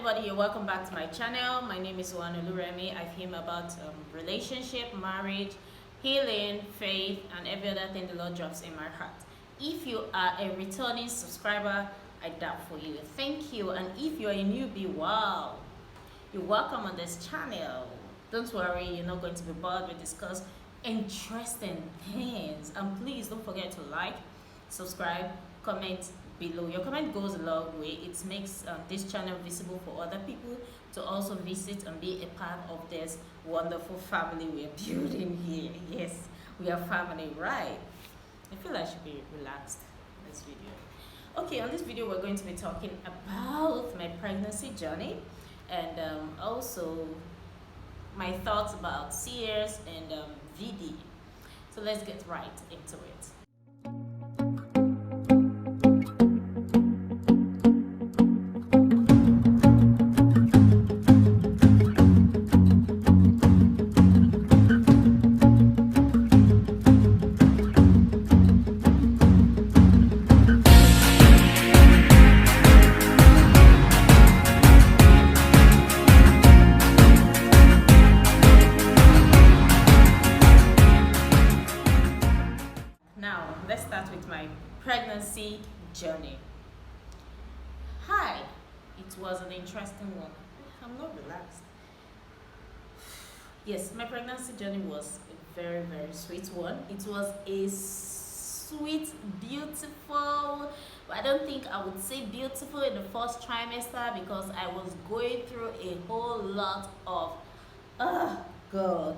everybody, you're welcome back to my channel. My name is Remy. I film about relationship, marriage, healing, faith, and every other thing the Lord drops in my heart. If you are a returning subscriber, I doubt for you. Thank you. And if you're a newbie, wow, you're welcome on this channel. Don't worry, you're not going to be bored. We discuss interesting things. And please don't forget to like, subscribe, comment below. Your comment goes a long way. It makes this channel visible for other people to also visit and be a part of this wonderful family we're building here. Yes, we are family, right? I feel I should be relaxed in this video. Okay, on this video we're going to be talking about my pregnancy journey and also my thoughts about CS and VD. So let's get right into it. Now, let's start with my pregnancy journey. Hi, it was an interesting one. I'm not relaxed. Yes, my pregnancy journey was a very, very sweet one. It was a sweet, beautiful, but I don't think I would say beautiful in the first trimester because I was going through a whole lot of, God.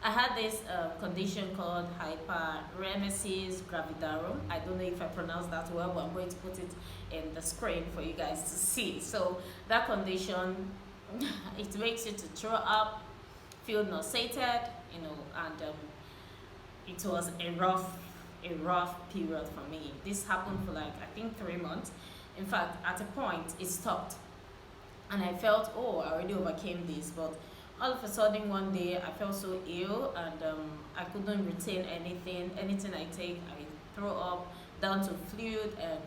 I had this condition called hyperemesis gravidarum. I don't know if I pronounced that well, but I'm going to put it in the screen for you guys to see. So that condition, it makes you to throw up, feel nauseated, you know, and it was a rough period for me. This happened for like, I think 3 months. In fact, at a point, it stopped. And I felt, oh, I already overcame this, but all of a sudden one day I felt so ill and I couldn't retain anything I take I throw up down to fluid, and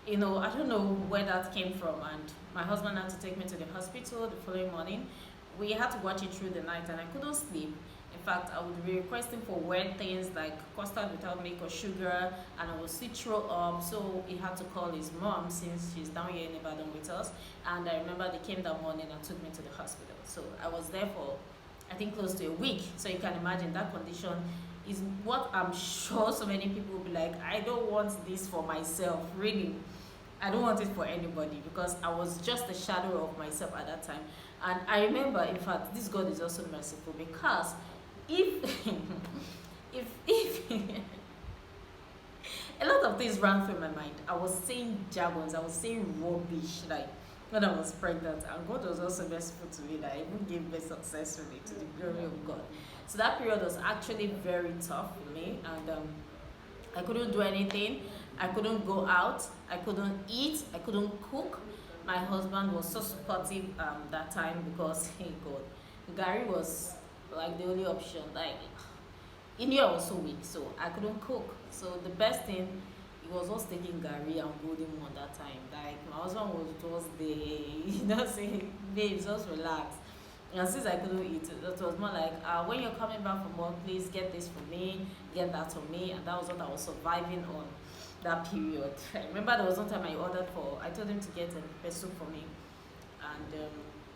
you know, I don't know where that came from, and my husband had to take me to the hospital the following morning. We had to watch it through the night and I couldn't sleep. In fact, I would be requesting for weird things like custard without milk or sugar, and I would still throw up. So he had to call his mom since she's down here in Ibadan with us. And I remember they came that morning and took me to the hospital. So I was there for, I think, close to a week. So you can imagine that condition is what I'm sure so many people will be like, I don't want this for myself, really. I don't want it for anybody because I was just a shadow of myself at that time. And I remember, in fact, this God is also merciful because if a lot of things ran through my mind. I was saying jargons, I was saying rubbish, like when I was pregnant, and God was also merciful to me that I even gave birth successfully to the glory of God. So that period was actually very tough for me, and I couldn't do anything. I couldn't go out, I couldn't eat, I couldn't cook. My husband was so supportive that time because, hey God, Gary was like the only option. Like, he knew I was so weak, so I couldn't cook. So the best thing, he was just taking Gary and Golden One that time. Like, my husband was just there, you know, saying, babe, just relax. And since I couldn't eat, it was more like, when you're coming back from work, please get this for me, get that for me. And that was what I was surviving on that period. I remember there was one time I told him to get a pepper soup for me. And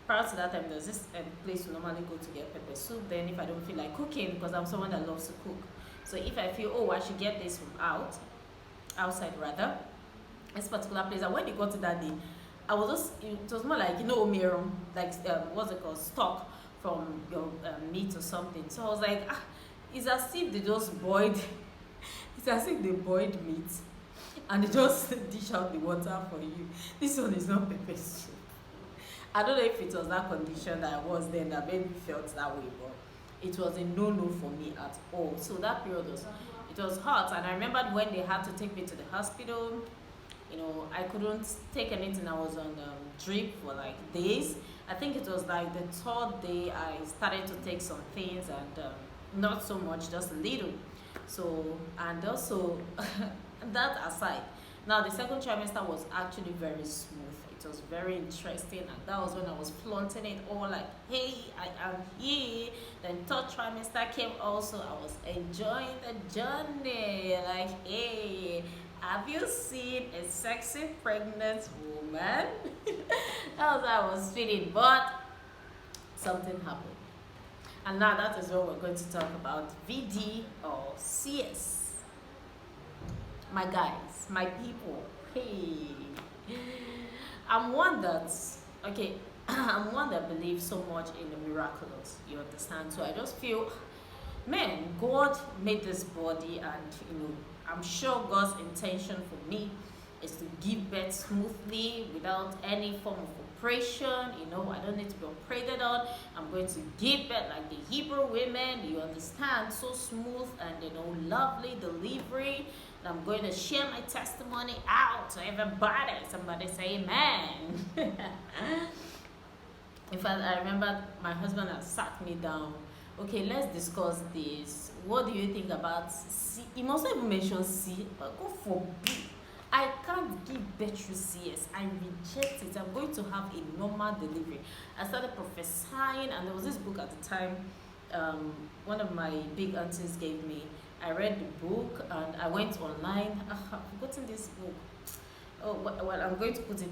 prior to that time, there's this place we normally go to get pepper soup. Then if I don't feel like cooking, because I'm someone that loves to cook, so if I feel, oh, I should get this from outside rather, this particular place. And when they got it that day, I was just, it was more like, you know, mirum, like what's it called, stock from your meat or something. So I was like, it's as if they just boiled, it's as if they boiled meat and they just dish out the water for you. This one is not pepper soup. I don't know if it was that condition that I was then that made me felt that way, but it was a no-no for me at all. So that period was hot, and I remembered when they had to take me to the hospital. You know, I couldn't take anything. I was on drip for like days. I think it was like the third day I started to take some things, and not so much, just a little. So, and also that aside, now the second trimester was actually very smooth. It was very interesting, and that was when I was flaunting it all like, hey, I am here. Then third trimester came also. I was enjoying the journey. Like, hey, have you seen a sexy pregnant woman? That was how I was feeling, but something happened. And now that is what we're going to talk about, VD or CS. My guys, my people, hey. I'm one that's, okay, I'm one that believes so much in the miraculous, you understand? So I just feel, man, God made this body, and I'm sure God's intention for me is to give birth smoothly without any form of operation. I don't need to be operated on. I'm going to give birth like the Hebrew women, you understand, so smooth and lovely delivery. And I'm going to share my testimony out to everybody. Somebody say amen. In fact, I remember my husband had sat me down. Okay, let's discuss this. What do you think about C? He must not even mention C, but go for B. I can't give birth through CS. I reject it. I'm going to have a normal delivery. I started prophesying, and there was this book at the time, one of my big aunties gave me. I read the book, and I went online. I've forgotten this book. Oh, well, I'm going to put it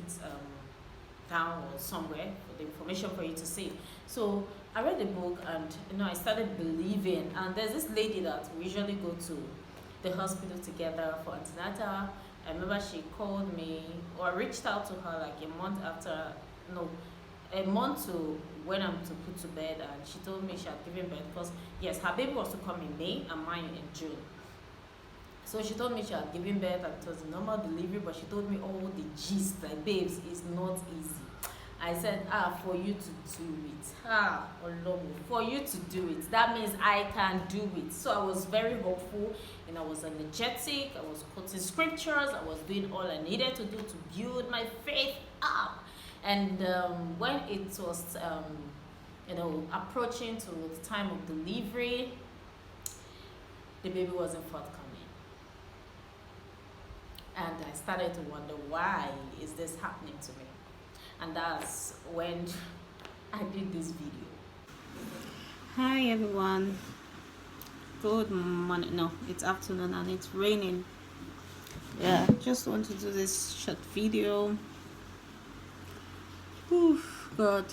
down or somewhere for the information for you to see. So I read the book, and I started believing. And there's this lady that we usually go to the hospital together for antenatal. I remember she called me, or I reached out to her like a month to when I'm to put to bed, and she told me she had given birth, because yes, her baby was to come in May and mine in June. So she told me she had given birth and it was a normal delivery, but she told me all the gist, like, babes, it's not easy. I said, for you to do it, for you to do it, that means I can do it. So I was very hopeful, and I was energetic, I was quoting scriptures, I was doing all I needed to do to build my faith up. And when it was, approaching to the time of delivery, the baby wasn't forthcoming. And I started to wonder, why is this happening to me? And that's when I did this video. Hi everyone. Good morning. No, it's afternoon and it's raining. Yeah, just want to do this short video. God.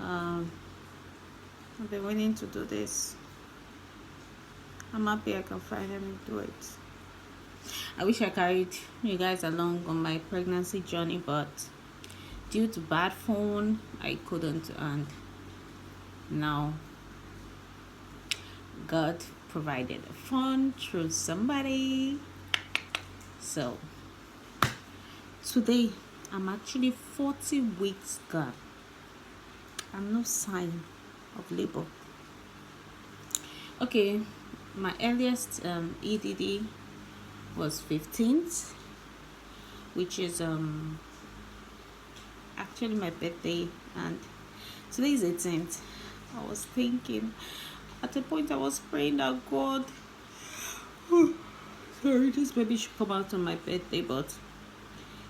I've been waiting to do this. I'm happy I can finally do it. I wish I carried you guys along on my pregnancy journey, but due to bad phone, I couldn't, and now God provided a phone through somebody. So today I'm actually 40 weeks gone. I'm no sign of labor. Okay, my earliest EDD was 15th, which is actually my birthday, and today is 18th. I was thinking, at a point I was praying that God, sorry, this baby should come out on my birthday, but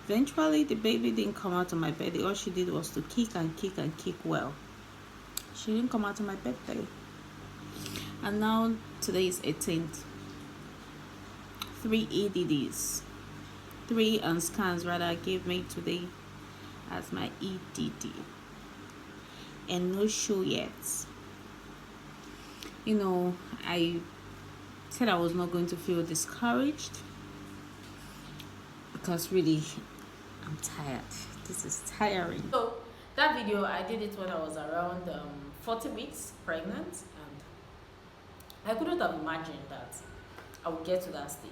eventually the baby didn't come out on my birthday. All she did was to kick and kick and kick well. She didn't come out on my birthday. And now today is 18th. 3 EDDs, 3 scans rather, gave me today as my EDD, and no show yet. I said I was not going to feel discouraged, because really I'm tired. This is tiring. So that video, I did it when I was around 40 weeks pregnant, and I couldn't have imagined that I would get to that stage.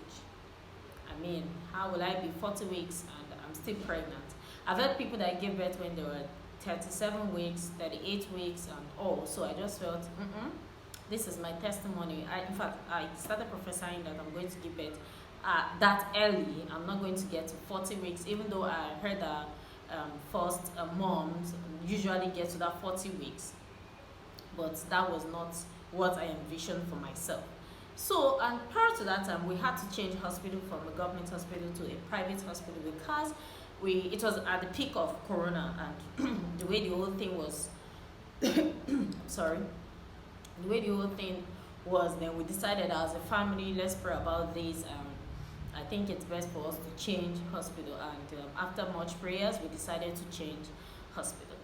I mean, how will I be 40 weeks and I'm still pregnant? I've heard people that gave birth when they were 37 weeks, 38 weeks, and all. So I just felt, this is my testimony. In fact, I started prophesying that I'm going to give birth that early. I'm not going to get to 40 weeks, even though I heard that first moms usually get to that 40 weeks. But that was not what I envisioned for myself. So, and prior to that time, we had to change hospital from a government hospital to a private hospital, because it was at the peak of Corona, and the way the whole thing was, sorry, the way the whole thing was, then we decided as a family, let's pray about this. I think it's best for us to change hospital, and after much prayers, we decided to change hospital.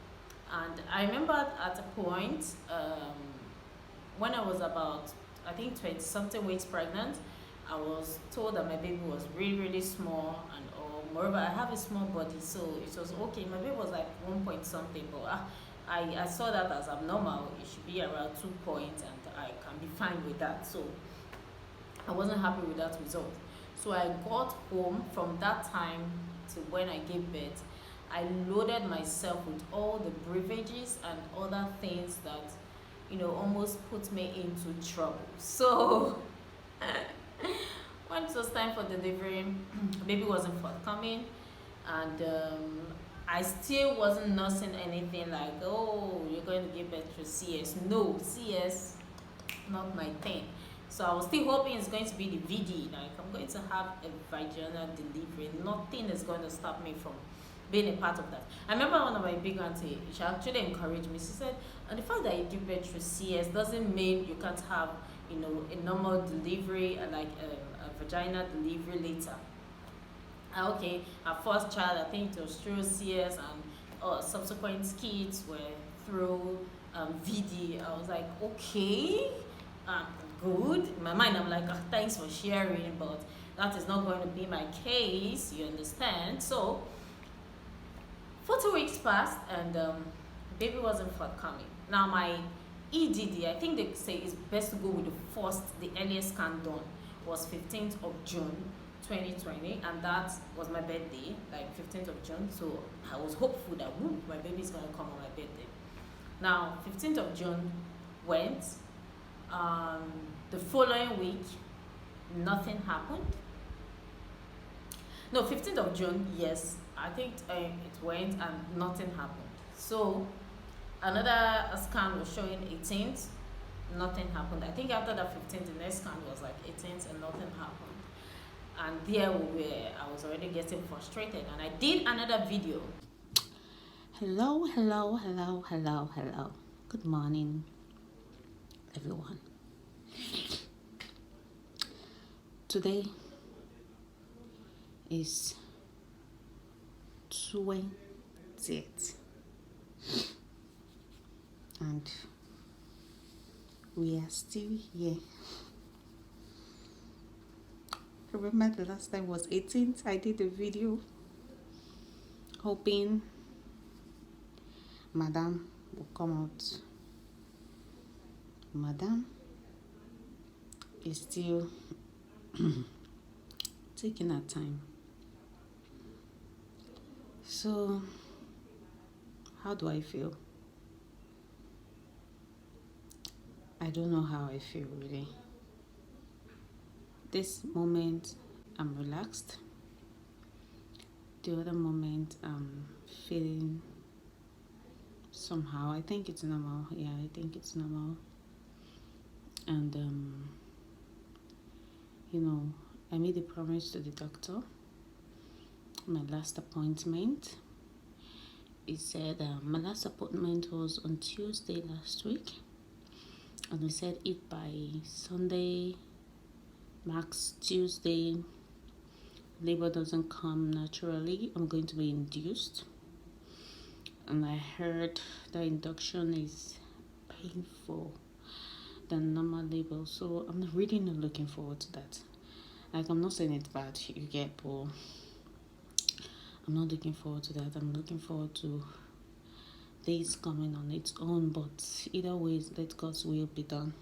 And I remember at a point, when I was about, I think 20 something weeks pregnant, I was told that my baby was really, really small, and moreover, I have a small body, so it was okay. My baby was like 1 point something, but I saw that as abnormal. It should be around 2 points, and I can be fine with that. So I wasn't happy with that result. So I got home from that time to when I gave birth. I loaded myself with all the breverages and other things that, almost put me into trouble. So when it was time for delivery, baby wasn't forthcoming, and I still wasn't nursing anything like, oh, you're going to give birth to CS. No, CS, not my thing. So I was still hoping it's going to be the VD, like I'm going to have a vaginal delivery. Nothing is going to stop me from being a part of that. I remember one of my big auntie, she actually encouraged me. She said, and the fact that you give birth to CS doesn't mean you can't have, a normal delivery, like a vaginal delivery later. Okay, her first child, I think it was through CS, and subsequent kids were through VD. I was like, okay, good. In my mind, I'm like, thanks for sharing, but that is not going to be my case, you understand? So 40 weeks passed, and baby wasn't forthcoming. Now my EDD, I think they say it's best to go with the earliest scan done was 15th of June 2020, and that was my birthday, like 15th of June. So I was hopeful that my baby's gonna come on my birthday. Now 15th of June went. The following week, nothing happened. No, 15th of June, yes, I think it went and nothing happened. So another scan was showing 18th, nothing happened. I think after that 15th, the next scan was like 18th and nothing happened. And there we were, I was already getting frustrated, and I did another video. Hello. Good morning, everyone. Today is 20th, and we are still here. Remember the last time was 18th. I did a video hoping Madam will come out. Madam is still taking her time. So how do I feel? I don't know how I feel really. This moment I'm relaxed. The other moment I'm feeling somehow. I think it's normal. Yeah, I think it's normal. And I made a promise to the doctor. My last appointment. He said my last appointment was on Tuesday last week, and he said if by Sunday, max Tuesday, labor doesn't come naturally, I'm going to be induced. And I heard the induction is painful than normal labor, so I'm really not looking forward to that. Like, I'm not saying it's bad, you get, but I'm not looking forward to that. I'm looking forward to days coming on its own, but either way, let God's will be done.